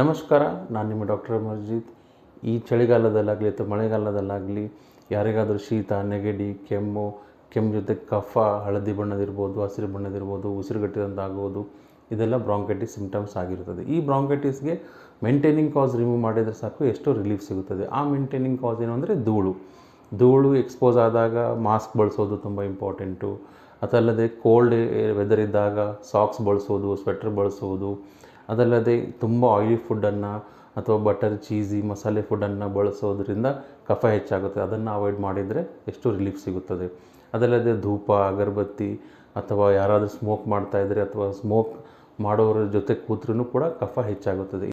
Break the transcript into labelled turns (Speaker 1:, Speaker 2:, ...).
Speaker 1: ನಮಸ್ಕಾರ, ನಾನು ನಿಮ್ಮ ಡಾಕ್ಟರ್ ಮರ್ಜಿತ್. ಈ ಚಳಿಗಾಲದಲ್ಲಾಗಲಿ ಅಥವಾ ಮಳೆಗಾಲದಲ್ಲಾಗಲಿ ಯಾರಿಗಾದರೂ ಶೀತ, ನೆಗಡಿ, ಕೆಮ್ಮು ಜೊತೆ ಕಫ, ಹಳದಿ ಬಣ್ಣದಿರ್ಬೋದು, ಹಸಿರು ಬಣ್ಣದಿರ್ಬೋದು, ಉಸಿರುಗಟ್ಟಿದಂತಾಗ್ಬೋದು, ಇದೆಲ್ಲ ಬ್ರಾಂಕೈಟಿಸ್ ಸಿಂಪ್ಟಮ್ಸ್ ಆಗಿರುತ್ತದೆ. ಈ ಬ್ರಾಂಕೈಟಿಸ್ಗೆ ಮೇಂಟೈನಿಂಗ್ ಕಾಸ್ ರಿಮೂವ್ ಮಾಡಿದರೆ ಸಾಕು, ಎಷ್ಟೋ ರಿಲೀಫ್ ಸಿಗುತ್ತದೆ. ಆ ಮೇಂಟೈನಿಂಗ್ ಕಾಸ್ ಏನು ಅಂದರೆ ಧೂಳು ಎಕ್ಸ್ಪೋಸ್ ಆದಾಗ ಮಾಸ್ಕ್ ಬಳಸೋದು ತುಂಬ ಇಂಪಾರ್ಟೆಂಟು. ಅದಲ್ಲದೆ ಕೋಲ್ಡ್ ವೆದರ್ ಇದ್ದಾಗ ಸಾಕ್ಸ್ ಬಳಸೋದು, ಸ್ವೆಟರ್ ಬಳಸೋದು. ಅದಲ್ಲದೆ ತುಂಬ ಆಯಿಲಿ ಫುಡ್ಡನ್ನು ಅಥವಾ ಬಟರ್, ಚೀಸಿ, ಮಸಾಲೆ ಫುಡ್ಡನ್ನು ಬಳಸೋದ್ರಿಂದ ಕಫ ಹೆಚ್ಚಾಗುತ್ತೆ. ಅದನ್ನು ಅವಾಯ್ಡ್ ಮಾಡಿದರೆ ಎಷ್ಟು ರಿಲೀಫ್ ಸಿಗುತ್ತದೆ. ಅದಲ್ಲದೆ ಧೂಪ, ಅಗರಬತ್ತಿ ಅಥವಾ ಯಾರಾದರೂ ಸ್ಮೋಕ್ ಮಾಡ್ತಾಯಿದ್ರೆ ಅಥವಾ ಸ್ಮೋಕ್ ಮಾಡೋರ ಜೊತೆ ಕೂತ್ರೂ ಕೂಡ ಕಫ ಹೆಚ್ಚಾಗುತ್ತದೆ.